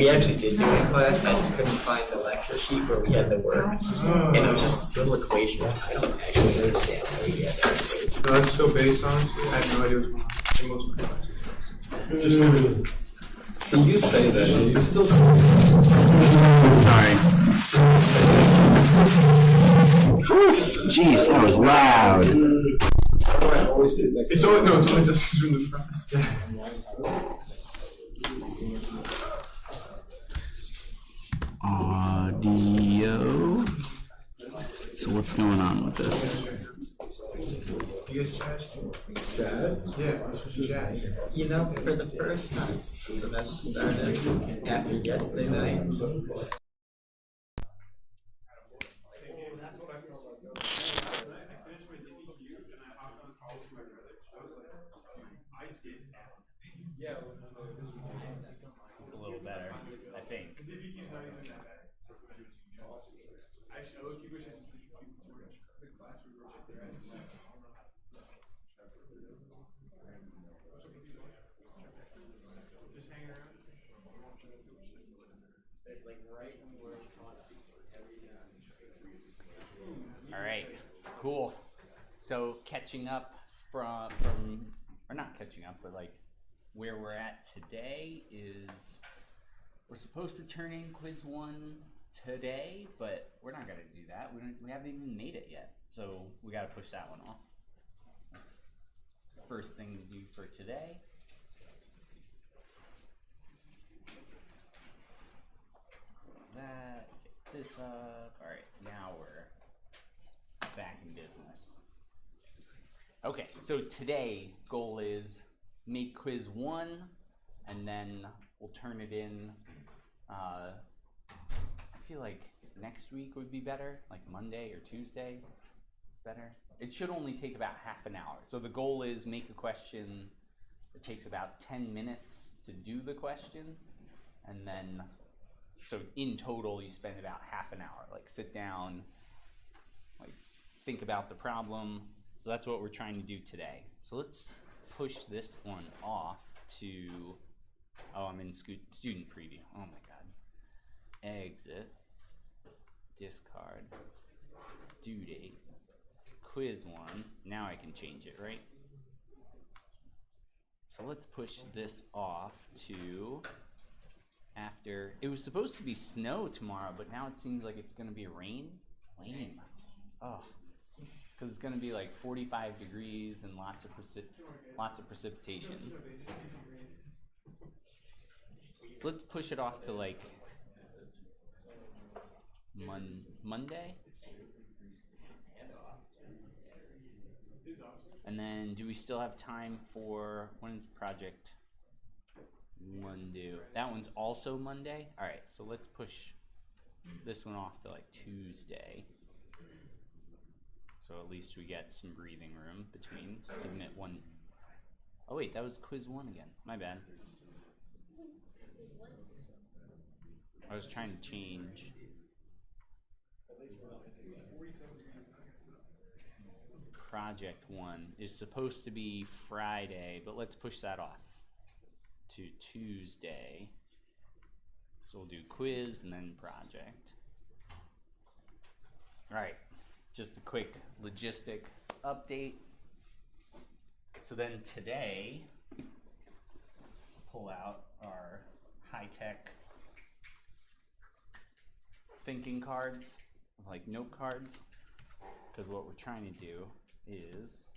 we actually did do it in class. I just couldn't find the lecture sheet where we had the work, and it was just this little equation. I don't actually understand how we get that. No, that's so based, honestly. I have no idea what's going on in most of my classes. So you say that, you still. Sorry. Jeez, that was loud. It's always us in the front. Audio. So what's going on with this? You guys chat? Jazz? Yeah, let's just chat. You know, for the first time since the semester started, after yesterday night, It's a little better, I think. All right, cool. So catching up from or not catching up, but like where we're at today is we're supposed to turn in quiz 1 today, but we're not gonna do that. We haven't even made it yet, so we gotta push that one off. That's the first thing to do for today. Close that, pick this up. All right, now we're back in business. Okay, so today goal is make quiz 1 and then we'll turn it in. I feel like next week would be better, like Monday or Tuesday. It's better. It should only take about half an hour. So the goal is make a question. It takes about 10 minutes to do the question, and then so in total you spend about half an hour. Like sit down, like think about the problem. So that's what we're trying to do today. So let's push this one off to, oh, I'm in student preview. Oh my God. Exit, discard, due date, quiz 1. Now I can change it, right? So let's push this off to after. It was supposed to be snow tomorrow, but now it seems like it's gonna be rain. Lame. Oh. Because it's going to be like 45 degrees and lots of precipitation. So let's push it off to like Monday. And then do we still have time for, when is project 1 due? That one's also Monday? All right, so let's push this one off to like Tuesday. So at least we get some breathing room between submit 1. Oh wait, that was quiz 1 again. My bad. I was trying to change. Project 1 is supposed to be Friday, but let's push that off to Tuesday. So we'll do quiz and then project. All right. Just a quick logistic update. So then today, pull out our high-tech thinking cards, like note cards, because what we're trying to do is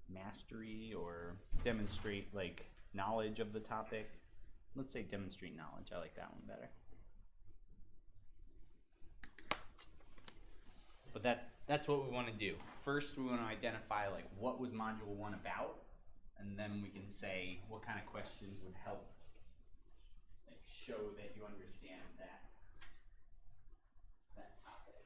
mastery or demonstrate like knowledge of the topic. Let's say demonstrate knowledge. I like that one better. But that's what we want to do. First, we want to identify like what was module 1 about, and then we can say what kind of questions would help show that you understand that topic.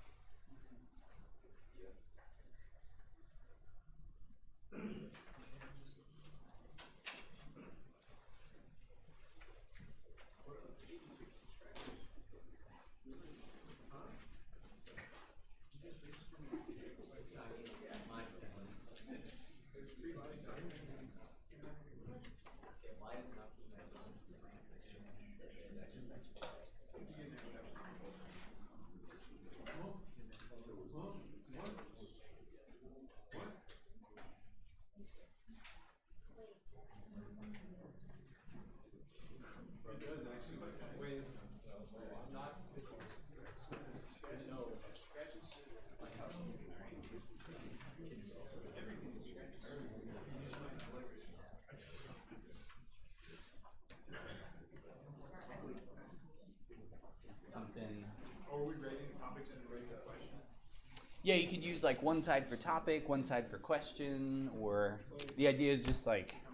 Something. Or are we rating the topics and rating the question? Yeah, you could use like one side for topic, one side for question, or the idea is just like. I'm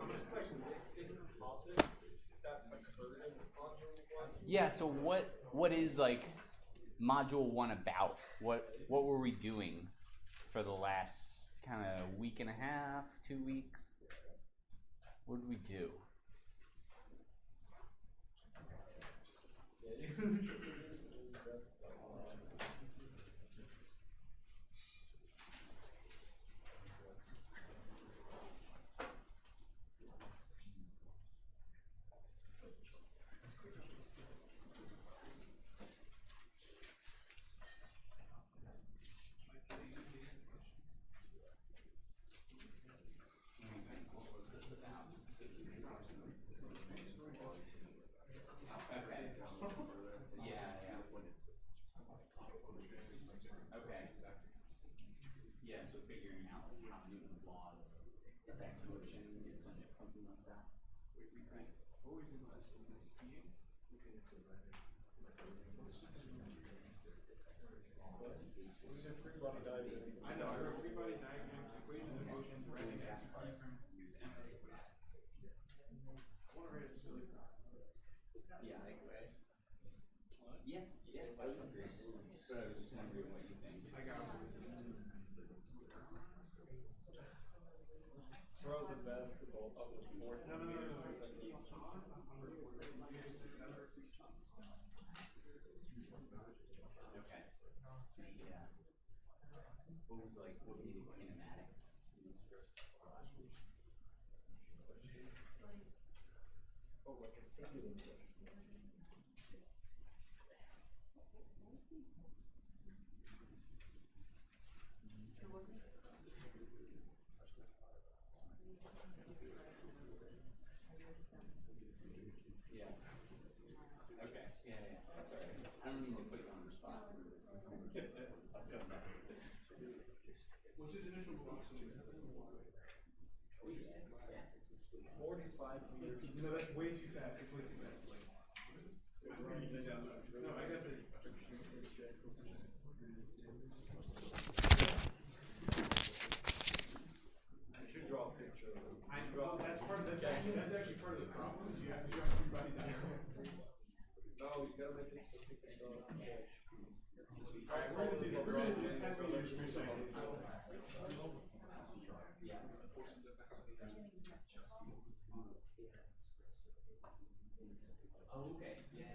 just like listing topics that occurred in module 1. Yeah. So what is like module 1 about? What were we doing for the last kind of week and a half, 2 weeks? What did we do? Yeah, so figuring out how Newton's laws affect motion is something like that. Right? I know, I wrote free body diagram, equations of motion, directing action from I want to write this really fast. Yeah. Yeah, I would agree. But I was just wondering what you think. I got it. Throws a basketball up the court. No. Okay. Yeah. What was like, what needed kinematics in those first classes? Oh, like a simulator. Yeah. Okay. Yeah. That's all right. I don't mean to put you on the spot. I've done that. What's his initial velocity? 45 meters. No, that's way too fast. It's way too fast. No, I got this. You should draw a picture of it. That's actually part of the problem. You have to draw free body diagram. No, you gotta make it so you can draw a sketch. Alright, we're gonna do this. We're gonna do 10 meters per second. Yeah. Oh, okay. Yeah.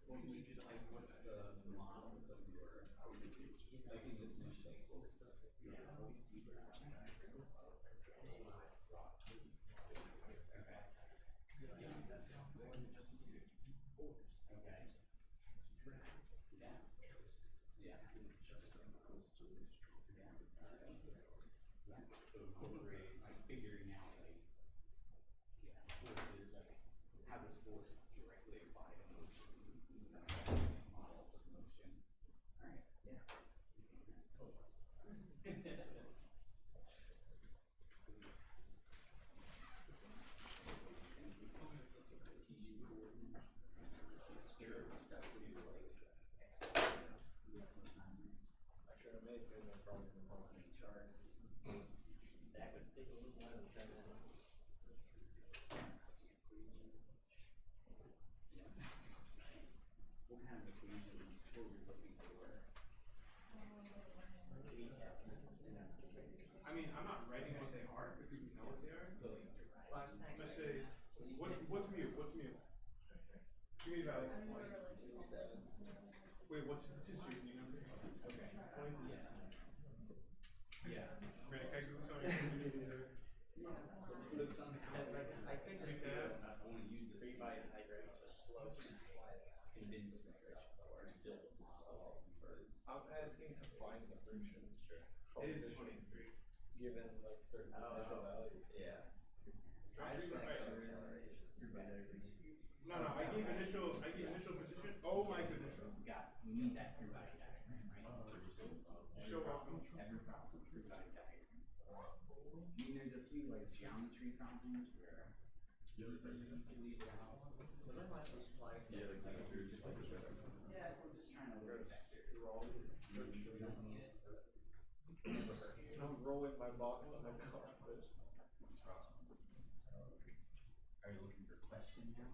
Well, you should like, what's the models of your, like in this mission? Yeah. So incorporate like figuring out like forces, like how does force directly apply to motion, models of motion. All right. Yeah. I should have made it, no problem. Charts. That would take a little while to try that. What's mu? Give me a value. Wait, what's his jersey number? Okay. 20? Yeah. Man, can I do something? Looks on the I could just do it. I want to use this 3x diagram, just slow slide condensed mixture or still solve first. I'm asking to find the friction. Sure. It is 23. Given like certain initial values. Yeah. I just went right. No, No, I gave initial position. Oh my goodness. We need that free body diagram, right? Show off. Every problem, free body diagram. I mean, there's a few like geometry problems where you leave it out. But then like the slide. Yeah, we're just trying to learn vectors. We don't need it. Never hurts. I'm rolling my box on my carpet. Are you looking for a question now?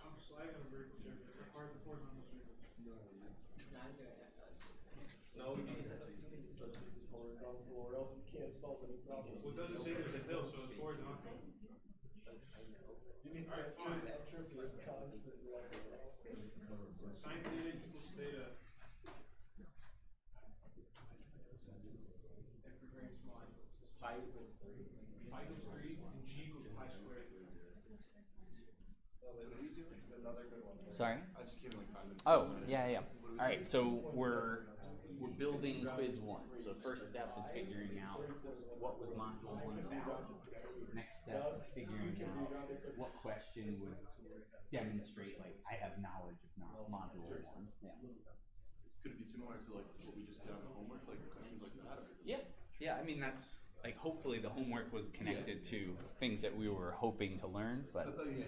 I'm sliding on a vertical circle. It's hard to horizontal circle. I'm doing it. No, you can't assume so this is horizontal or else you can't solve any problems. Well, it doesn't say there's a hill, so it's horizontal. You need to Alright, assume fine. entropy is constant. Sine theta equals theta. Pi equals 3. Pi equals 3 and g equals pi squared. What are you doing? Is another good one. Sorry? I just gave him like 5 minutes. Oh, yeah. All right, so we're building quiz 1. So first step is figuring out what was module 1 about. Next step is figuring out what question would demonstrate like I have knowledge of module 1. Yeah. Could it be similar to like what we just did on the homework, like questions like that? Or? Yeah. I mean, that's like hopefully the homework was connected to things that we were hoping to learn, but I mean,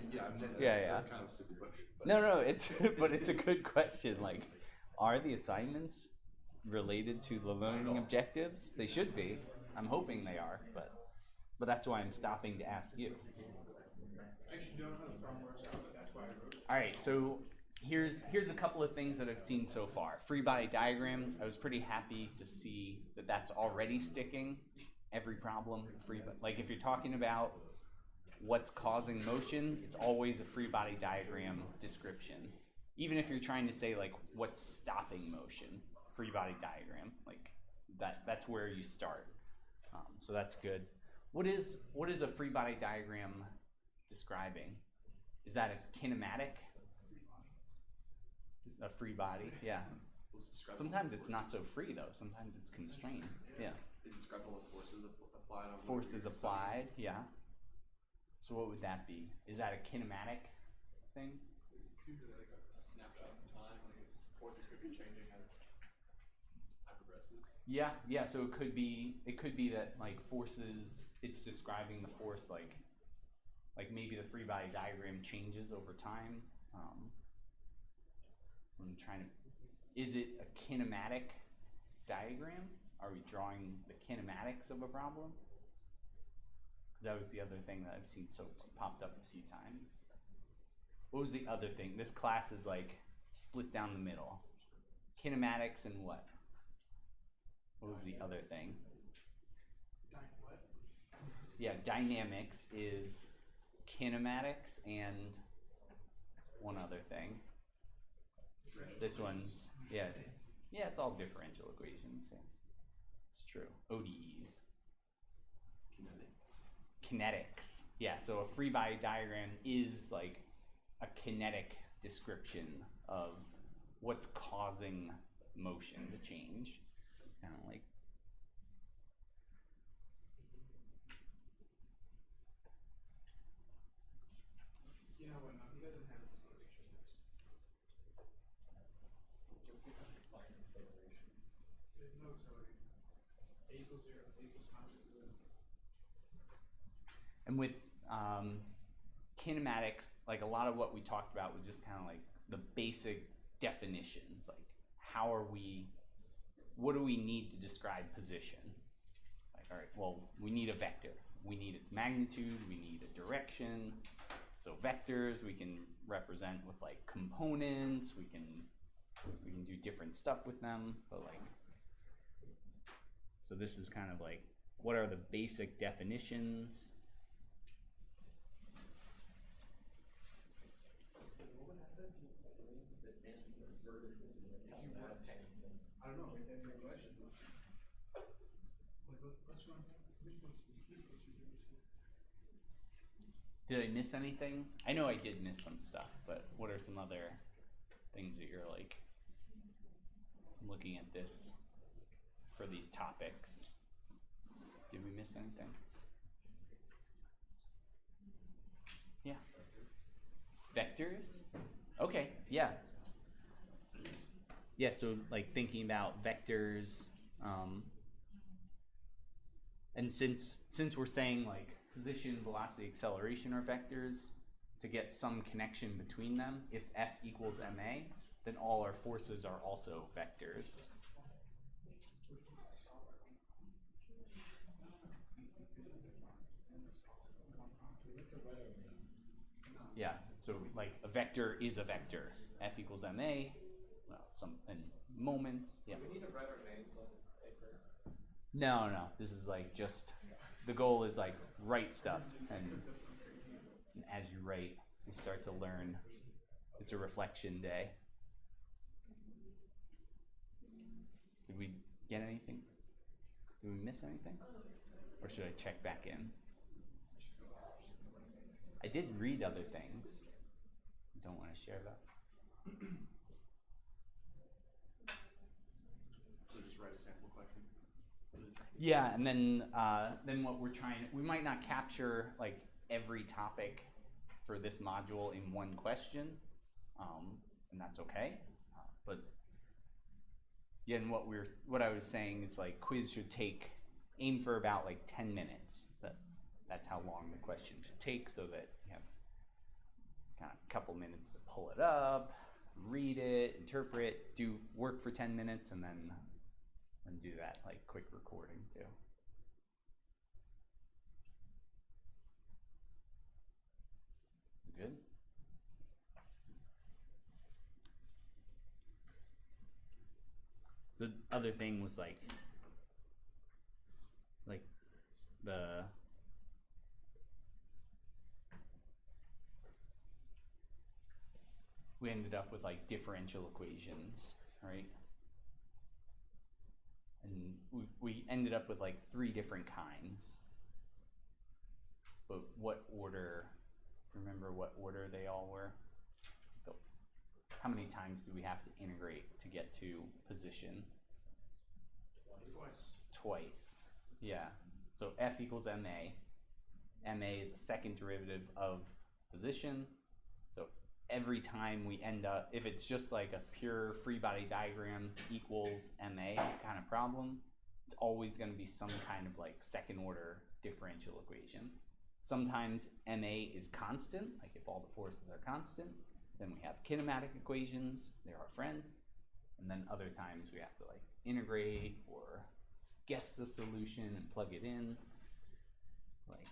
Yeah. That's kind of a stupid question. But no, it's but it's a good question. Like, are the assignments related to the learning objectives? They should be. I'm hoping they are, but that's why I'm stopping to ask you. I actually don't know how the problem works out, but that's why I wrote it. All right, so here's a couple of things that I've seen so far. Free body diagrams. I was pretty happy to see that that's already sticking. Every problem, like if you're talking about what's causing motion, it's always a free body diagram description. Even if you're trying to say like what's stopping motion, free body diagram, like that's where you start. So that's good. What is a free body diagram describing? Is that a kinematic? A free body, yeah. Sometimes it's not so free though. Sometimes it's constrained. Yeah. They describe all the forces applied on Forces applied, yeah. So what would that be? Is that a kinematic thing? Like a snapshot in time, like its forces could be changing as time progresses. Yeah. So it could be that like forces. It's describing the force like maybe the free body diagram changes over time. I'm trying to. Is it a kinematic diagram? Are we drawing the kinematics of a problem? Because that was the other thing that I've seen popped up a few times. What was the other thing? This class is like split down the middle. Kinematics and what? What was the other thing? What? Yeah, dynamics is kinematics and one other thing. This one's, yeah, it's all differential equations. Yeah. It's true. ODEs. Kinetics. Yeah, so a free body diagram is like a kinetic description of what's causing motion to change. Kind of like. You know what? He doesn't have this motivation. There's no acceleration. A equals 0, A equals constant 0. And with kinematics, like a lot of what we talked about was just kind of like the basic definitions, like what do we need to describe position? Like, all right, well, we need a vector. We need its magnitude, we need a direction. So vectors we can represent with like components, we can do different stuff with them, but like So this is kind of like, what are the basic definitions? I don't know, we have any questions? What's wrong? Which one's Did I miss anything? I know I did miss some stuff, but what are some other things that you're like looking at this for these topics? Did we miss anything? Yeah. Vectors? Okay, yeah. Yeah, so like thinking about vectors, and since we're saying like position, velocity, acceleration are vectors, to get some connection between them, if F equals ma, then all our forces are also vectors. Yeah, so like a vector is a vector. F equals ma, well, some in moments, yeah. We need to write our names on the paper. No, this is like just, the goal is like write stuff, and as you write, you start to learn. It's a reflection day. Did we get anything? Did we miss anything? Or should I check back in? I did read other things. Don't want to share that. So just write a sample question. Yeah, and then what we're trying, we might not capture like every topic for this module in one question, and that's okay. But yeah, and what I was saying is like quiz should aim for about like 10 minutes. That's how long the question should take, so that you have kind of a couple minutes to pull it up, read it, interpret, do work for 10 minutes, and then do that like quick recording too. Good. The other thing was like the we ended up with like differential equations, right? And we ended up with like 3 different kinds. But what order, remember what order they all were? So how many times do we have to integrate to get to position? Twice. Yeah. So F equals ma. Ma is the second derivative of position. So every time we end up, if it's just like a pure free body diagram equals ma kind of problem, it's always going to be some kind of like second order differential equation. Sometimes ma is constant, like if all the forces are constant, then we have kinematic equations, they're our friend. And then other times we have to like integrate or guess the solution and plug it in. Like,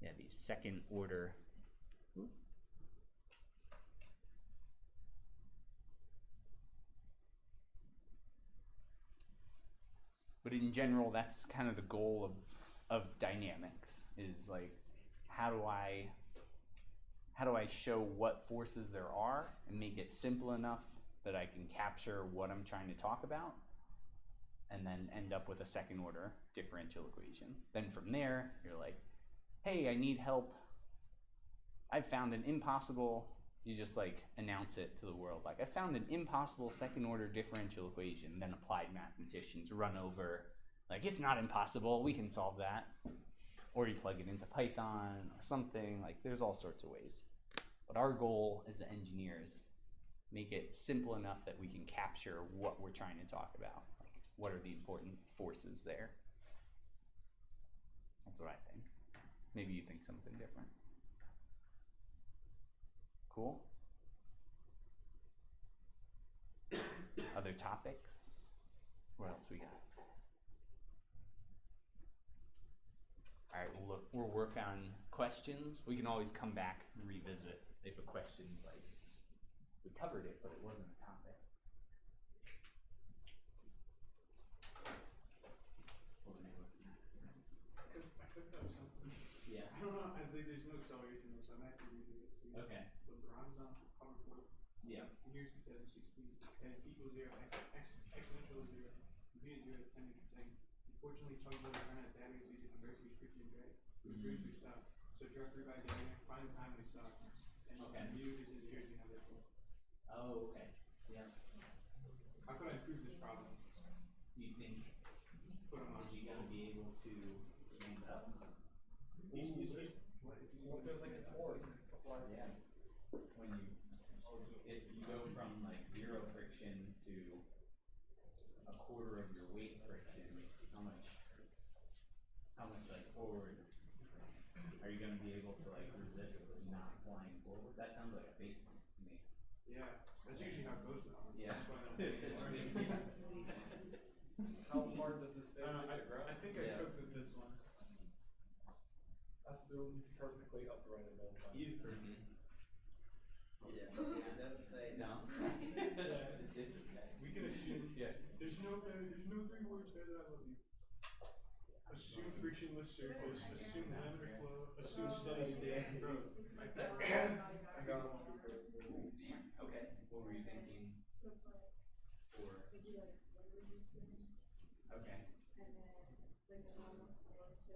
yeah, these second order. But in general, that's kind of the goal of dynamics, is like, how do I show what forces there are and make it simple enough that I can capture what I'm trying to talk about, and then end up with a second order differential equation. Then from there, you're like, hey, I need help. I've found an impossible, you just like announce it to the world. Like, I found an impossible second order differential equation. Then applied mathematicians run over, like, it's not impossible, we can solve that. Or you plug it into Python or something, like there's all sorts of ways. But our goal as engineers, make it simple enough that we can capture what we're trying to talk about. Like, what are the important forces there? That's what I think. Maybe you think something different. Cool. Other topics? What else we got? All right, we'll work on questions. We can always come back and revisit if a question's like, we covered it, but it wasn't a topic. Yeah. And here's 2016. And it's equal to 0, exponential is 0. V is 0 to 10 meter thing. Unfortunately, tugboat is running out of batteries due to inverse restrictions, right? Which means we stop. So drop 3 by there, find the time we stop. And Okay. you is his jersey number. Oh, okay. Yeah. How can I improve this problem? Do you think Put him on. is he gonna be able to stand up? What if there's like a torque? Yeah. When you, if you go from like 0 friction to a quarter of your weight friction, how much like forward are you gonna be able to like resist not flying forward? That sounds like a face pump to me. Yeah, that's usually how it goes now. Yeah. That's why I don't How hard does this face hit the I ground? think I cooked with this one. Assumes perfectly upright at all times. Yeah, it doesn't say. No. It's okay. We can assume. Yeah. There's no 3 words better than I love you. Assume frictionless surface. Assume laminar flow. Assume steady state. Bro, like that. I got it. Okay. What were you thinking? So it's like, For we do like labor distance, okay. and then like the normal flow to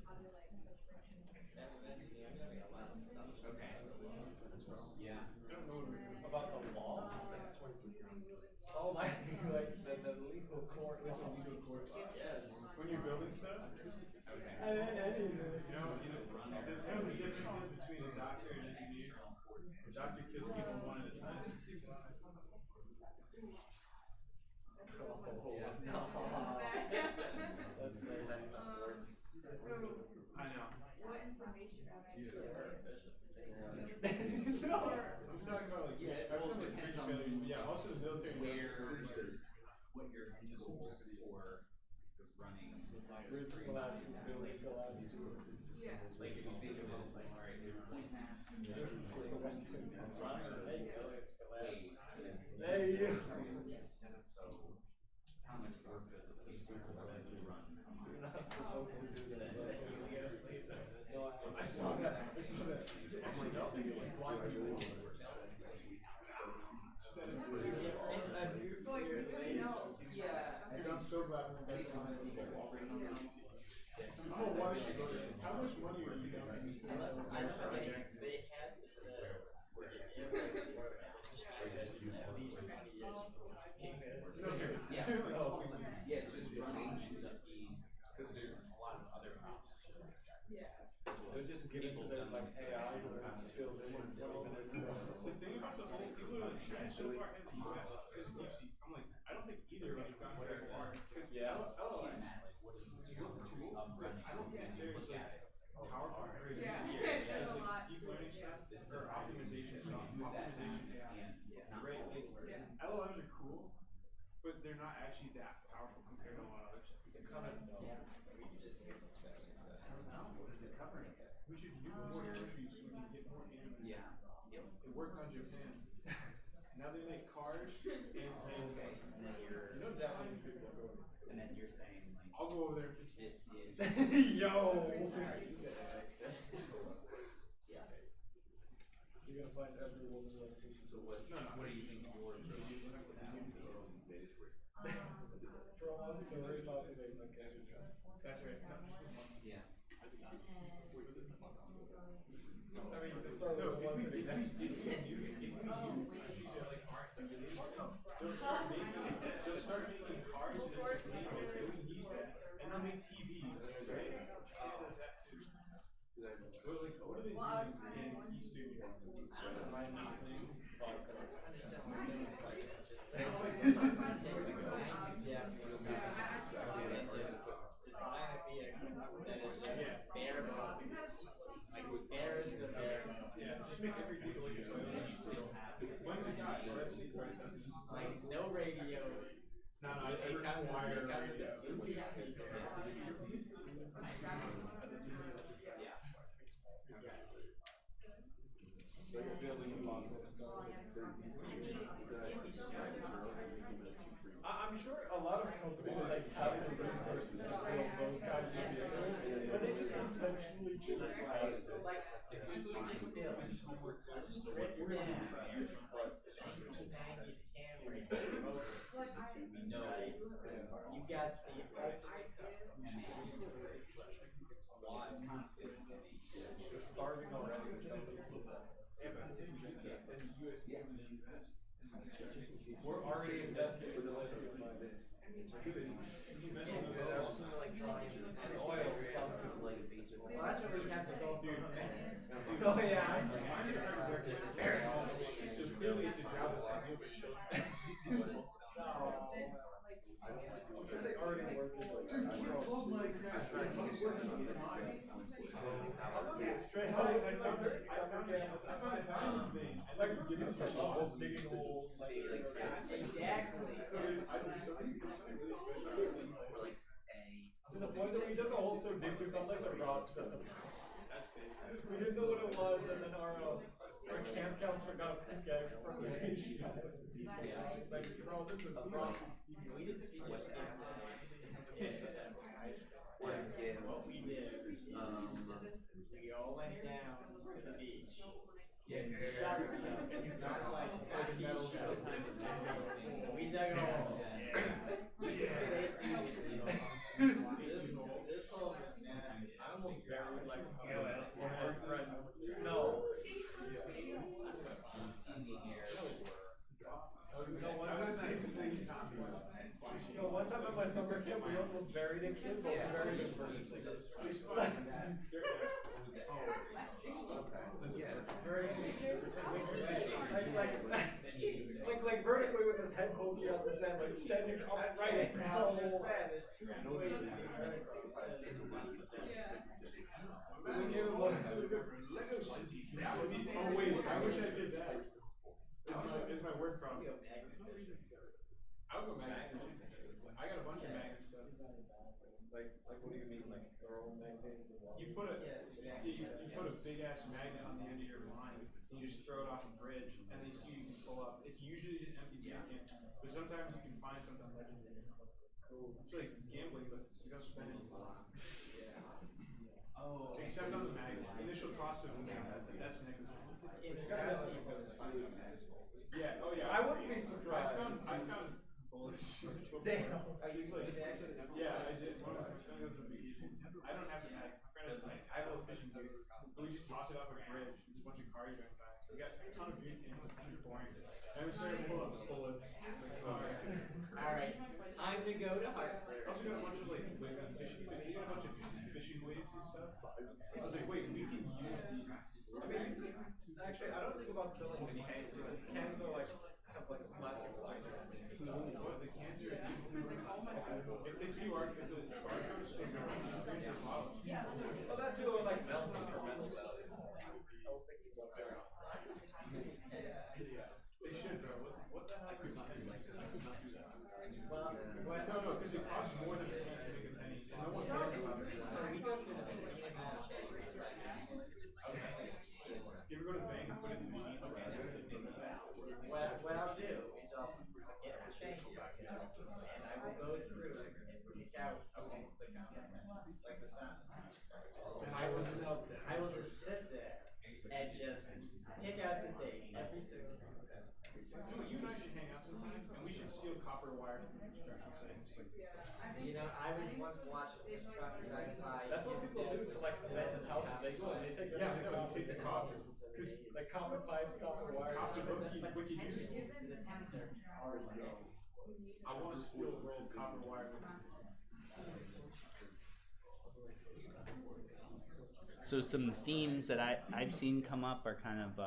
other like push friction. I'm gonna be a lot of stuff. Okay. Yeah. I don't know what we're About the law? Oh my, like the legal court, with the legal court. Yes. When you're building stuff. Okay. You know the difference between a doctor and an engineer. A doctor kills people one at a time. No. That's great. I know. What information would I give? No. I'm talking about like I've done like bridge failures, but yeah, also the military. What your end goal for running Bridge collapses, building collapses. Yeah. like if you think of it as like, all right, there's point mass, There you go. there you go. So how much work does it take to run? You're not supposed to do that. I saw that. I'm like, I'll think it like why are you Yeah. Dude, I'm so glad we're back on this. Oh, why should you go there? How much money are you doing? I love they had this, Yeah. Yeah, it's just running ends up being, because there's a lot of other problems. Yeah. They'll just get into their like AI and filled in 20 minutes. The thing about the whole people are like, so far ahead of the US because deep sea. I'm like, I don't think either of us got very far. Yeah. LLMs look cool, but I don't think there's like powerful grades. Yeah. There's There's a like lot. deep learning stuff or optimization stuff, optimization AI. Right? Yeah. LLMs are cool, but they're not actually that powerful compared to a lot of other stuff. What is it covering? We should do more countries so we can get more internet. Yeah. It worked on Japan. Now they make cars and Okay, and then you're, You know Japanese people are going. and then you're saying like, I'll go over there and fix it. this is. Yo! Yeah. You're gonna find every woman electrician. So what, what do you think yours would be? For all the story about it, like, That's right. No, just one. Yeah. I mean, the start No, with the ones that if we do, Oh, countries that like aren't like they'll start making cars and then we need that, and they'll make TVs, right? But like, what do they use in Eastern Europe? Yeah, just make every vehicle like this. You still have. When's it got? Well, that's easy, right? Like no radio. No, I never wire radio. they're building a box of stuff. I'm sure a lot of companies like have the resources to build those kinds of vehicles, but they just intentionally They're starving already. We're already investing in the lithium mines. Oil comes from like baseball. Well, that's what we have to go through. Oh yeah. So clearly it's a job that's ideal for children. I'm sure they already work with like straight out. I found a diamond vein. I like give it to you. Just digging holes. Exactly. To the point that we dug a hole so deep we felt like the rocks. We didn't know what it was, and then our camp counselor got a pickaxe from the like, bro, this is wrong. We didn't see what's happening. What we did, we all went down to the beach. Yes, it's not like the metal show. We dug a hole. This hole was nasty. I almost buried like one of our friends. No. One time at my summer camp, we almost buried a kid, but we buried him first. Like vertically with his head poking out the sand, like standing upright. I'm just saying, there's two ways to be vertical. We gave him like two different Lego shit. Oh wait, I wish I did that. Is my word problem. I would go magnet fishing. I got a bunch of magnet stuff. Like what do you mean, like throwing magnet? You put a you put a big ass magnet on the end of your line, and you just throw it off a bridge, and then you can pull up. It's usually just empty beer can, but sometimes you can find something legendary. It's like gambling, but you don't spend any money. Oh. Except on the magnet. The initial cost of the magnet, that's negligible. Yeah. Oh yeah. I wouldn't be surprised. I found bullets. Damn. I just like yeah, I did. One of my friends goes to the beach. I don't have the mag. My friend has the mag. I have a little fishing gear. But we just toss it off a bridge. There's a bunch of cars going by. We got a ton of beer cans. It's pretty boring. And we started to pull up bullets. Alright, time to go to Hartford. I also got a bunch of like fishing weights and stuff. I was like, wait, we can use these. I mean, actually, I don't think about selling the cans because cans are like have like plastic lines. What the cans are? If the QR, if the barcode is still going, you can use the bottle. Well, that too, like melt for metal value. I was thinking about that. They should, bro. What the hell? I could not do that. Well, No, because it costs more than a cent to make a penny, and no one cares about it. so we go through the machine and You ever go to the bank and put it in the machine? what I'll do is I'll get the thing, and I will go through and pick out, like the sun. And I will just sit there and just pick out the dates every single time. You and I should hang out sometime, and we should steal copper wire from the construction site. You know, I was once watching this truck drive by. That's what people do to like abandoned houses. They go and they take Yeah, I know, you take the copper. like copper pipes, copper wire. Copper, wicked uses. I want to steal a roll of copper wire. So some themes that I've seen come up are kind of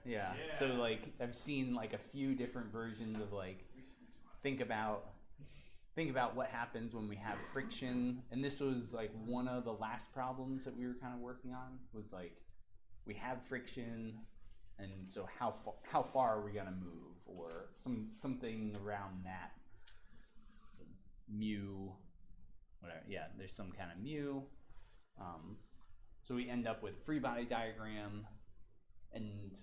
yeah. So like I've seen like a few different versions of like think about what happens when we have friction, and this was like one of the last problems that we were kind of working on was like we have friction, And so how far are we gonna move, or something around that mu, whatever. Yeah, there's some kind of mu. So we end up with free body diagram, and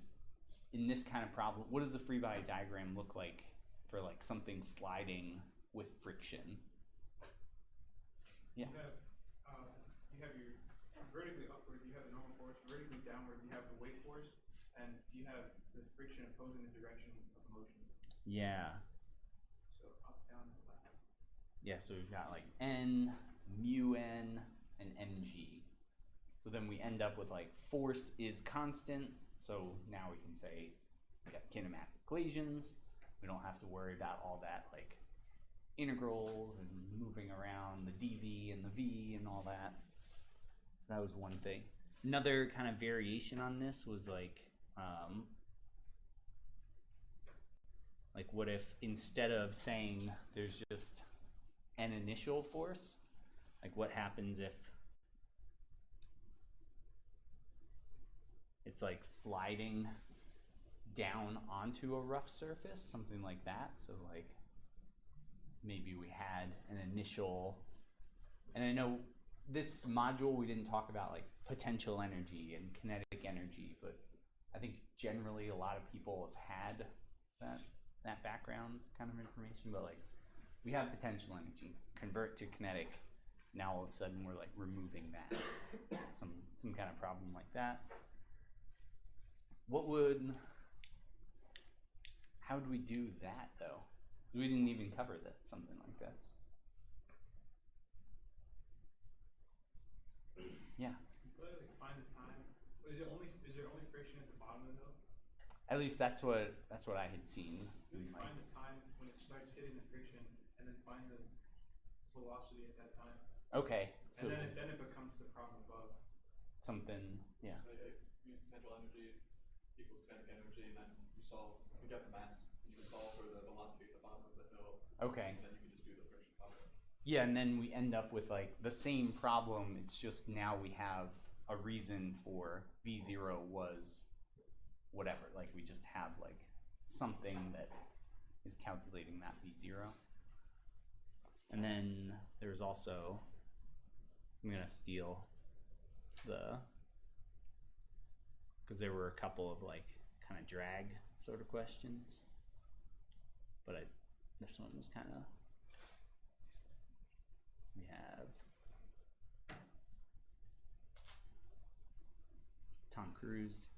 in this kind of problem, what does the free body diagram look like for like something sliding with friction? Yeah. You have your vertically upward, you have the normal force, vertically downward, you have the weight force, and you have the friction opposing the direction of motion. Yeah. So up, down, and left. Yeah, so we've got like N, mu N, and mg. So then we end up with like force is constant. So now we can say we have kinematic equations. We don't have to worry about all that like integrals and moving around the dv and the v and all that. So that was one thing. Another kind of variation on this was like what if instead of saying there's just an initial force, like what happens if it's like sliding down onto a rough surface, something like that. So like maybe we had an initial, and I know this module we didn't talk about like potential energy and kinetic energy, but I think generally a lot of people have had that background kind of information, but like we have potential energy, convert to kinetic, now all of a sudden we're like removing that, some kind of problem like that. How do we do that though? We didn't even cover that, something like this. Yeah. Like find the time. Is there only friction at the bottom of the hill? At least that's what I had seen. You find the time when it starts hitting the friction, and then find the velocity at that time. Okay. So and then it becomes the problem above. Something, yeah. So use potential energy equals kinetic energy, and then you get the mass. You can solve for the velocity at the bottom of the hill. Okay. And then you can just do the friction problem. Yeah, and then we end up with like the same problem. It's just now we have a reason for V0 was whatever. Like we just have like something that is calculating that V0. And then there's also, I'm gonna steal because there were a couple of like kind of drag sort of questions, but this one was kind of, we have Tom Cruise.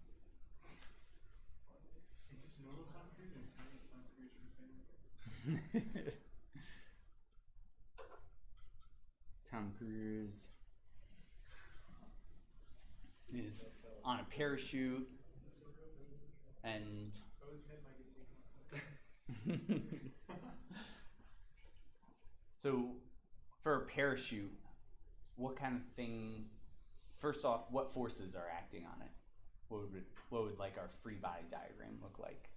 Is this normal Tom Cruise or Tom Cruise from family? Tom Cruise is on a parachute and so for a parachute, what kind of things, first off, what forces are acting on it? What would like our free body diagram look like?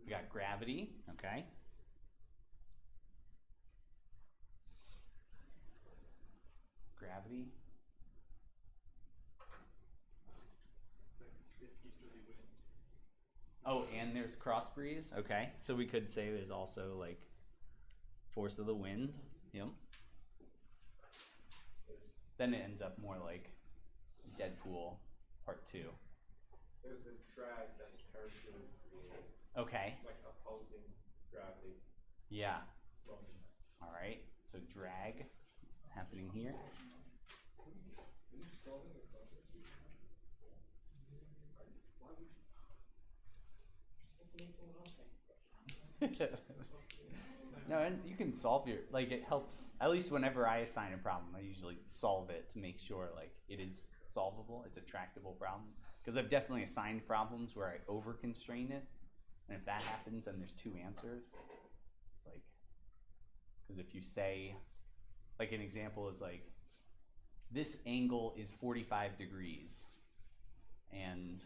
We got gravity, okay. Gravity. Like stiff easterly wind. Oh, and there's cross breeze. Okay, so we could say there's also like force of the wind. Yep. Then it ends up more like Deadpool Part 2. There's a drag that the parachute is creating, Okay. like opposing gravity. Yeah. Slowing. All right. So drag happening here. No, and you can solve your, like it helps, at least whenever I assign a problem, I usually solve it to make sure like it is solvable, it's a tractable problem. Because I've definitely assigned problems where I over constrain it, and if that happens and there's two answers, it's like, because if you say, like an example is like, this angle is 45 degrees, and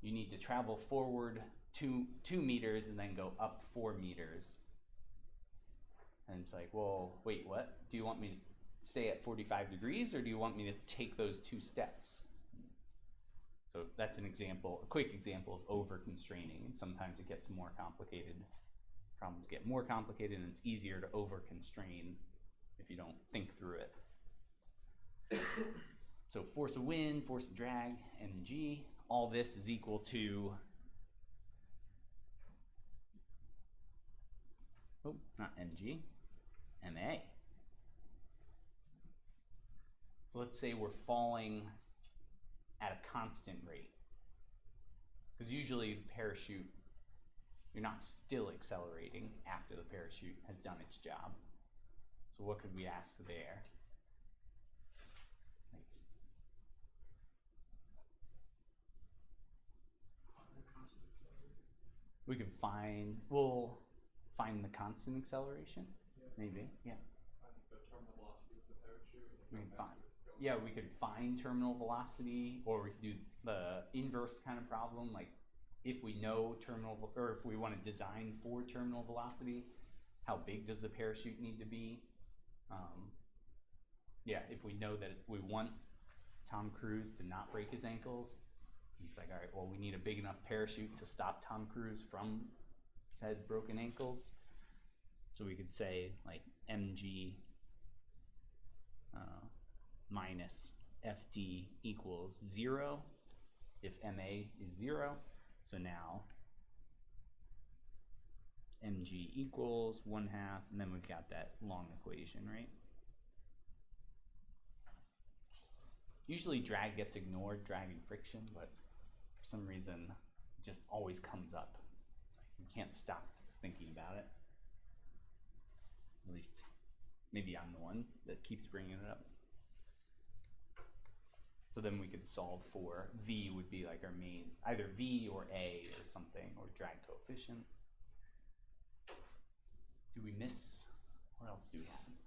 you need to travel forward 2 meters and then go up 4 meters. And it's like, well, wait, what? Do you want me to stay at 45 degrees or do you want me to take those 2 steps? So that's an example, a quick example of over-constraining, and sometimes it gets more complicated. Problems get more complicated, and it's easier to over-constrain if you don't think through it. So force of wind, force of drag, mg, all this is equal to, oh, not mg, ma. So let's say we're falling at a constant rate. Because usually the parachute, you're not still accelerating after the parachute has done its job. So what could we ask there? We could find, we'll find the constant acceleration, maybe, yeah. The terminal velocity of the parachute. We can find, yeah, we could find terminal velocity, or we could do the inverse kind of problem, like if we know terminal, or if we want to design for terminal velocity, how big does the parachute need to be? Yeah, if we know that we want Tom Cruise to not break his ankles, it's like, all right, well, we need a big enough parachute to stop Tom Cruise from said broken ankles. So we could say like mg minus ft equals 0 if ma is 0. So now mg equals 1/2, and then we've got that long equation, right? Usually drag gets ignored, drag and friction, but for some reason it just always comes up. It's like you can't stop thinking about it. At least maybe I'm the one that keeps bringing it up. So then we could solve for v would be like our main, either v or a or something, or drag coefficient. Do we miss, what else do we have?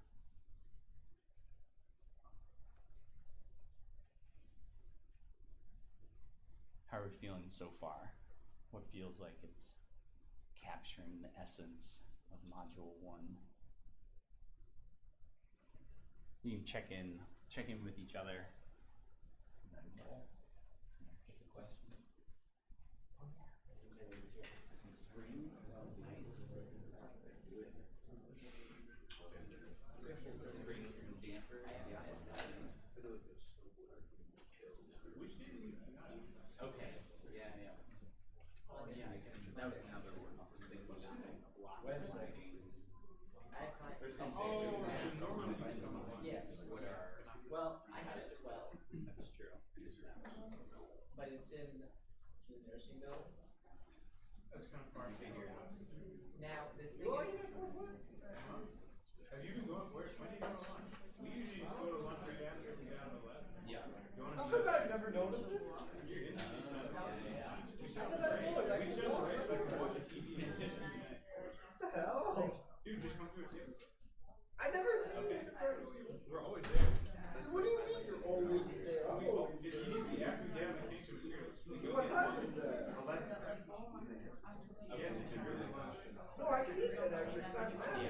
How are we feeling so far? What feels like it's capturing the essence of module 1? You can check in with each other. And then we'll pick a question. Some springs, nice. Springs and dampers, yeah. Okay, yeah. Oh, yeah, I guess that was another one. I was thinking about a block sliding. There's something. Yes. What are? Well, I have a 12, That's true. but it's in nursing though. That's kind of far to figure out. Now, the thing Well, is, have you been going, when do you go to lunch? We usually just go to lunch right after we get out of 11. Yeah. How come I've never known of this? You're in the We should have race, I can watch a TV. What the hell? Dude, just come to a table. I never seen Okay. it first. We're always there. What do you mean you're always there? I'm always It's there. easy, after we get out, we came to a cereal. What time is that? 11. Yes, it's a really lunch. No, I can eat that actually, 'cause I'm mad.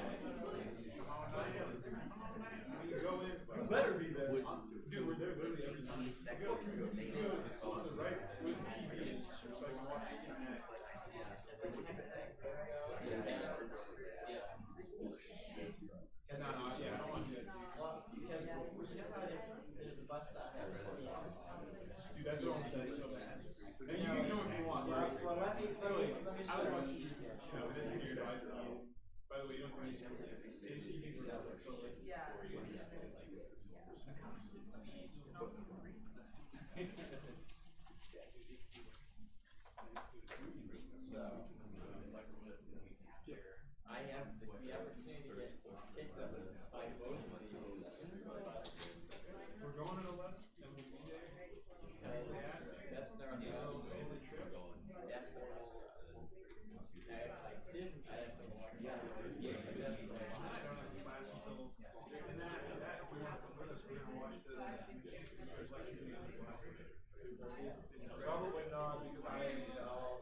When you go in, You better be there. dude, we're there literally every time. You go on the right, with the TV, so I can watch the internet. No, yeah, I don't want to do that. well, because you know how there's a bus stop at the office. Dude, that's what I'm saying, so bad. And you can do if you want, right? Well, let me Really, see. I would watch you, this is your advisor. By the way, you don't do anything. You can sell it, so like. I have the opportunity to get picked up by both of these. We're going at 11, and we'll be there. That's their Family trip. That's their I didn't. I have to walk. I don't have class until, and then after that, if we want to come with us, we're gonna watch the mechanics teacher's lecture video. Probably not, because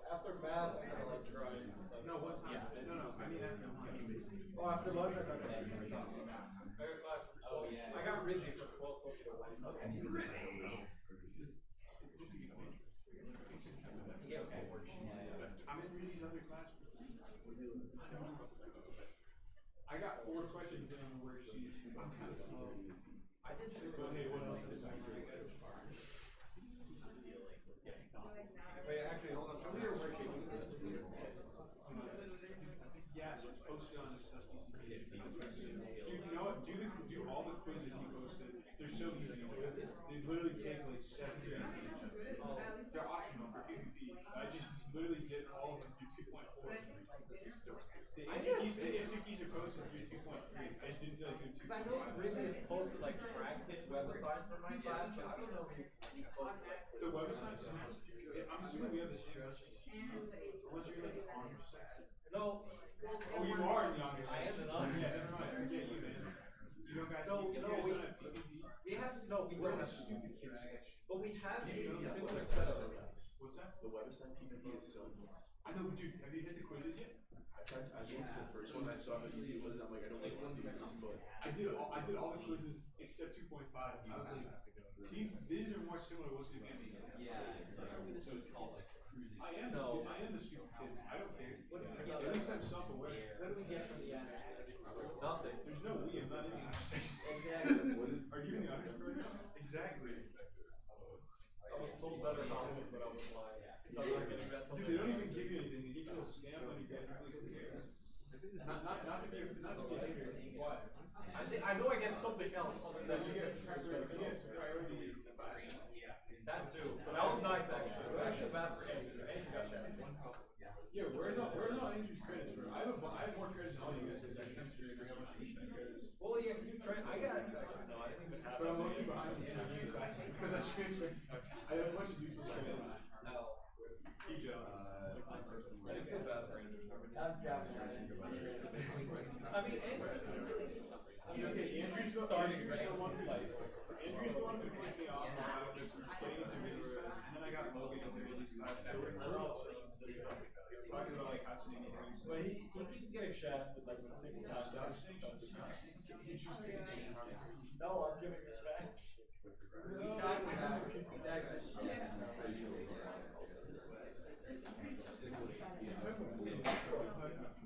after math's kind of like trying. No, what time? No, I mean after lunch. Oh, after lunch I got class. I got class. Oh, yeah. I got Rizzy from 12:40 to 1. Okay. I'm in Rizzy's other class. I got 4 questions in on the worksheet. I'm kind of slow. I did too. Okay, what else is there? Wait, actually, hold on. Show me your worksheet. Yeah, so it's posted on this Dude, you know what? Do all the quizzes he posted. They're so easy. They literally take like 7 to 8 minutes. They're optional for PvP. I just literally did all of them through 2.4. The answer keys are posted through 2.3. I just didn't feel like doing 2.5. Because I know Rizzy is posted like practice web assignments in my class, but I don't know if he's posted like The website, I'm assuming we have the same website. Or was you like on your side? no. Oh, you are in the honors. I am in honors. Yeah, never mind. I forget you, man. You don't guys. So, you no, guys we don't have PvP. we We're don't the have stupid kids. but we have a similar So setup. nice. What's that? The website PvP is so nice. I know, dude. Have you hit the quizzes yet? I went to the first one, I saw how easy it was, and I'm like, I don't really want to do this, but I did all the quizzes except 2.5. I was like, these are more similar to what's going to be. Yeah, so it's called like cruising. I am the stupid kid. I don't care. At least I'm self-aware. What do we get from the honors? Nothing. There's no we. I'm not in the honors section. Exactly. Are you in the honors program? Exactly. I was told better housing, but I was lying. So I'm not getting that till Dude, they don't next even give you anything. They give you a stamp when you graduate. Who cares? Not to be angry, but I know I get something else other than you get priority. that too. But that was nice actually. It was actually bad for Andrew. Andrew got that. Yeah, where's all Andrew's credits, bro? I have more credits than all you guys. Well, yeah, because you tried. I got no, I didn't even have. But I'm looking behind you in the classes because I transferred. I have a bunch of useless credits. No. Good job. I didn't feel bad for Andrew. I mean, Andrew's the one who kicked me off when I was getting into Rizzy's class, and then I got Logan into Rizzy's class. So we're all talking about like fascinating things. but he keeps getting shafted like some single time. No, I'm giving it back.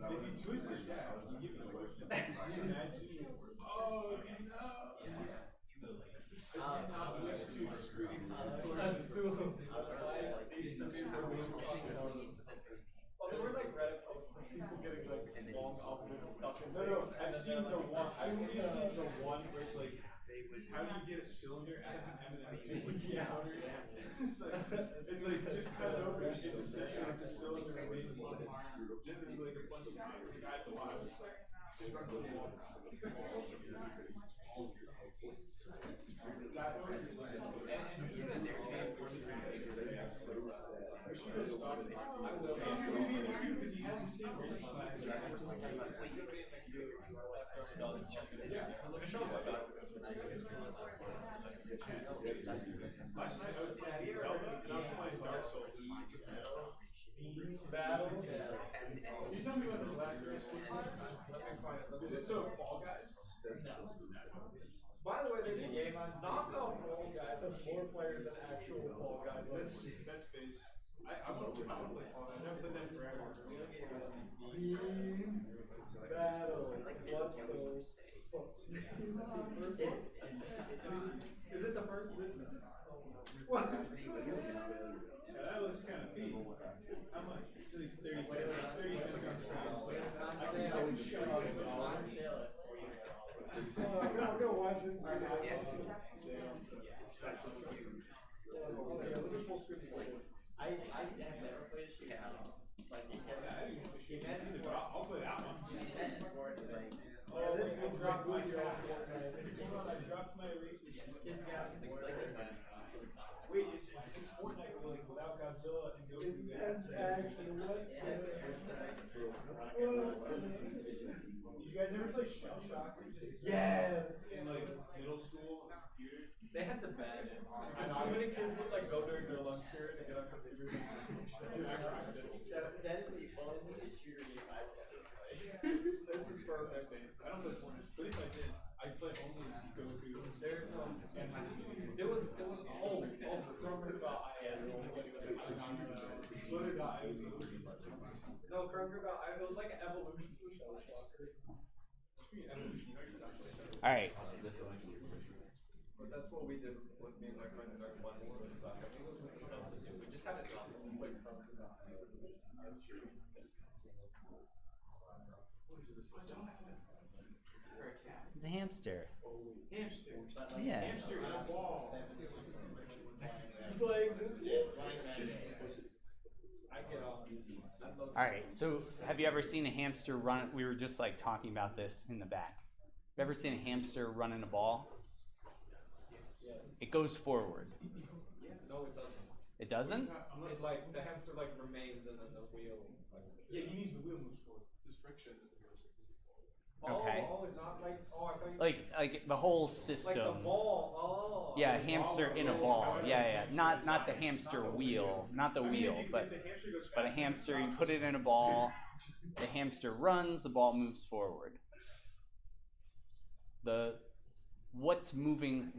If you twist the shaft, you give me a question. Can you imagine? Oh no! Not wish to scream. Oh, there were like Reddit posts of people getting like long outfits stuck in. No, I've seen the one. I've only seen the one where it's like, how do you get a cylinder out of an M&M2 counter? It's like just cut it open. It's a section of the cylinder and make it literally like a bunch of guys alive. Just like just run through the water. That was we should just stop it. I will. Because he has the same Rizzy class. Last night I was playing Zelda and I was playing Dark Souls. Battle. Can you tell me about this last race? Is it so Fall Guys? By the way, there's knockout Fall Guys has more players than actual Fall Guys. That's base. I want to play Fall Guys. I've never played that forever. Battle. What the fuck? Is it the first business? What? So that looks kind of big. How much? It's like 30 cents. 30 cents on sale. I was sure I'm gonna watch this. I have never played a shooter. Like, I'll play that one. Oh, this one's not good. I dropped my eraser. Kids got Wait, it's Fortnite like without Godzilla and Goku. Intense action. What? Did you guys ever play Shell Shock? Yes. In like middle school on computer? They had to ban it. Because too many kids would like go during their lunch period and get on computers. That is the only shooter game I've ever played. This is perfect. I don't play Fortnite, but if I did, I'd play only Goku. There's there was from I had crocodile. No, crocodile. It was like an evolution. All right. But that's what we did with me and my friend in our one class. I think it was with the substitute. We just had a drop of like crocodile. It's a hamster. Hamster. Yeah. Hamster in a ball. Like this. I get off. All right. So, have you ever seen a hamster run? We were just like talking about this in the back. Have you ever seen a hamster running a ball? It goes forward. No, it doesn't. It doesn't? It's like the hamster like remains and then the wheel. Yeah, he needs the wheel moves forward. This friction is the Okay. Oh, it's not like I thought you Like the whole like system. the ball. Oh. Yeah, hamster in a ball. Yeah. Not the hamster wheel, not the wheel, but a hamster. You put it in a ball. The hamster runs. The ball moves forward. What's moving?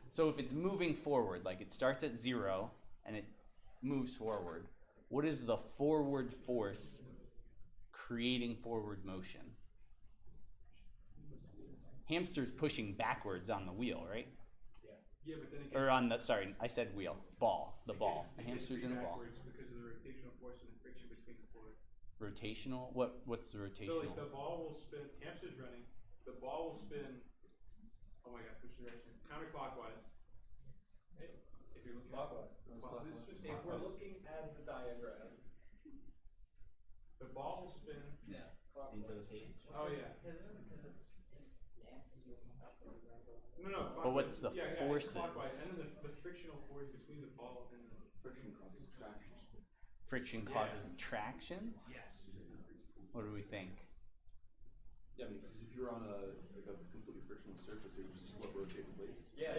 So if it's moving forward, like it starts at 0 and it moves forward. What is the forward force creating forward motion? Hamster's pushing backwards on the wheel, right? Yeah, but then it Or on the, sorry, I said wheel. Ball. The ball. The hamster's in a ball. because of the rotational force and the friction between the four. Rotational? What's the So rotational? like the ball will spin. Hamster's running. The ball will spin. Oh my God, which direction? Counterclockwise. If you're looking Clockwise. If we're looking at the diagram, the ball will spin. Yeah. Into the page. Oh yeah. No. But what's the it's forces? clockwise. And then the frictional force between the ball and the friction causes traction. Friction causes traction? yes. What do we think? Yeah, I mean, because if you're on a completely frictional surface, it would just rotate in place. Yeah.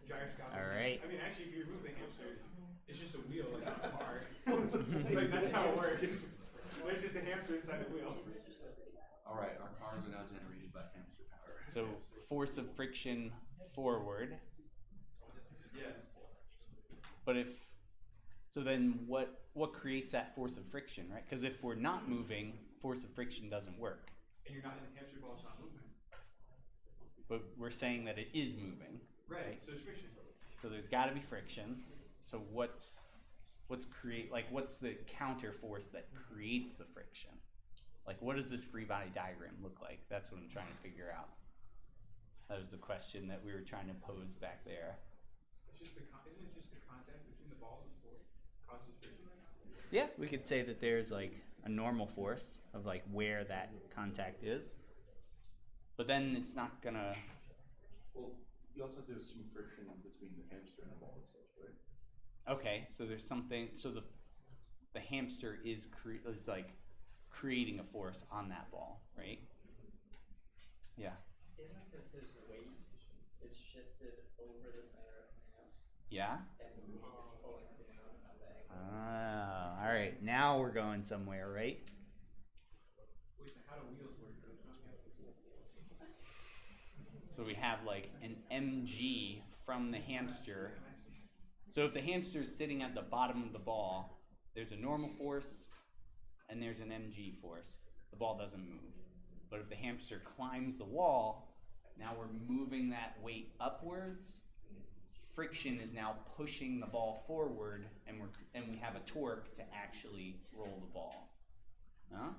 Gyroscopic. All right. I mean, actually, if you remove the hamster, it's just a wheel like a car. Like that's how it works. It's just a hamster inside the wheel. All right, our cars are now generated by hamster power. So force of friction forward. Yeah. But then what creates that force of friction, right? Because if we're not moving, force of friction doesn't work. And you're not in the hamster ball, it's not moving. But we're saying that it is moving. Right. So it's friction. So there's got to be friction. So what's the counter force that creates the friction? Like, what does this free body diagram look like? That's what I'm trying to figure out. That was the question that we were trying to pose back there. It's just isn't it just the contact between the balls and force causes friction? Yeah, we could say that there's like a normal force of like where that contact is. But then it's not gonna. Well, you also have to assume friction between the hamster and the ball itself, right? Okay, so there's something. So the hamster is like creating a force on that ball, right? Yeah. Isn't it because his weight is shifted over the center of mass? Yeah. And his weight is pulling down on the angle? Ah, all right. Now we're going somewhere, right? Wait, how do wheels work? So we have like an mg from the hamster. So if the hamster is sitting at the bottom of the ball, there's a normal force and there's an mg force. The ball doesn't move. But if the hamster climbs the wall, now we're moving that weight upwards. Friction is now pushing the ball forward, and we have a torque to actually roll the ball. Huh?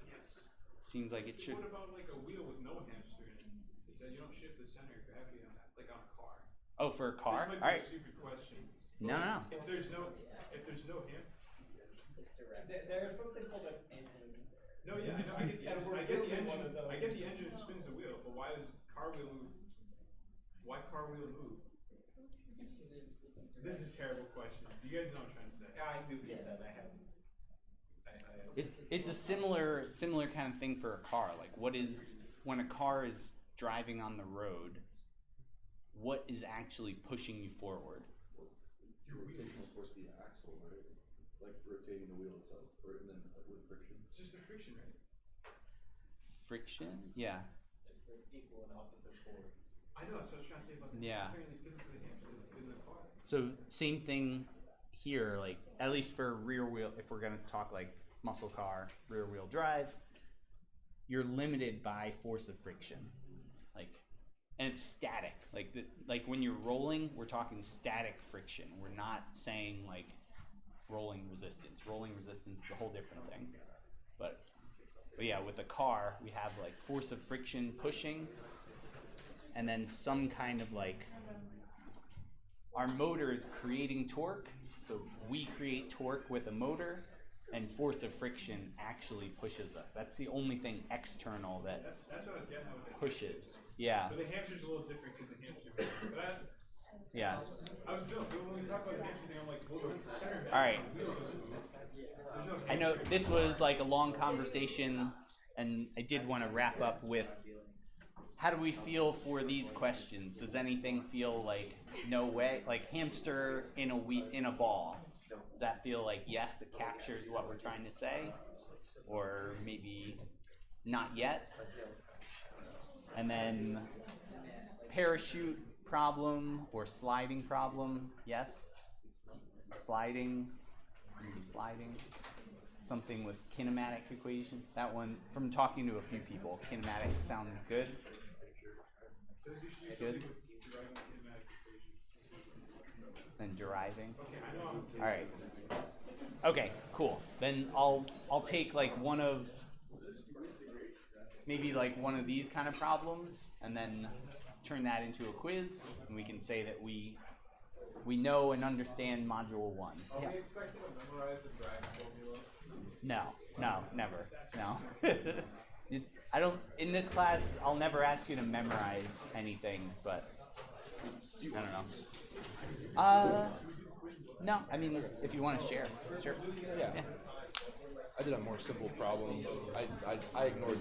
Yes. Seems like it should. What about like a wheel with no hamster in it? Then you don't shift the center of gravity on that, like on a car. Oh, for a car? This All might be right. a stupid question. No. If there's no hamster. It's direct. There's something called an engine. No, yeah, I know. I get the engine. I get the engine. I get the engine spins the wheel, but why does car wheel move? Why car wheel move? This is a terrible question. Do you guys know what I'm trying to say? Yeah, I do get that. I have. It's a similar kind of thing for a car. Like, what is when a car is driving on the road? What is actually pushing you forward? It's the rotational force of the axle, right? Like rotating the wheel itself, or and then with friction. It's just the friction, right? Friction? Yeah. It's the equal and opposite force. I know. That's what I was trying to say about the Yeah. apparently it's different for the hamster than the car. So same thing here, like at least for rear wheel, if we're gonna talk like muscle car, rear wheel drive, you're limited by force of friction, like, and it's static. Like when you're rolling, we're talking static friction. We're not saying like rolling resistance. Rolling resistance is a whole different thing. But yeah, with a car, we have like force of friction pushing, and then some kind of like, our motor is creating torque, so we create torque with a motor, and force of friction actually pushes us. That's the only thing external that That's what I was getting at with the pushes. Yeah, But the hamster's a little different because the hamster. But yeah. I was doing, but when we talk about the hamster thing, I'm like, well, it's the center. All right. There's no I know this was like a long conversation, and I did want to wrap up with, how do we feel for these questions? Does anything feel like no way? Like hamster in a ball. Does that feel like yes, it captures what we're trying to say? Or maybe not yet? And then parachute problem or sliding problem, yes. Sliding, maybe sliding. Something with kinematic equation. That one, from talking to a few people, kinematic sounds good. Good. And deriving. All right. Okay, cool. Then I'll take like maybe one of these kind of problems, and then turn that into a quiz, and we can say that we know and understand module 1. Are we expected to memorize the drag formula? No, never. No. I don't, in this class, I'll never ask you to memorize anything, but I don't know. No, I mean, if you want to share, sure. Yeah. I did a more simple problem. I ignored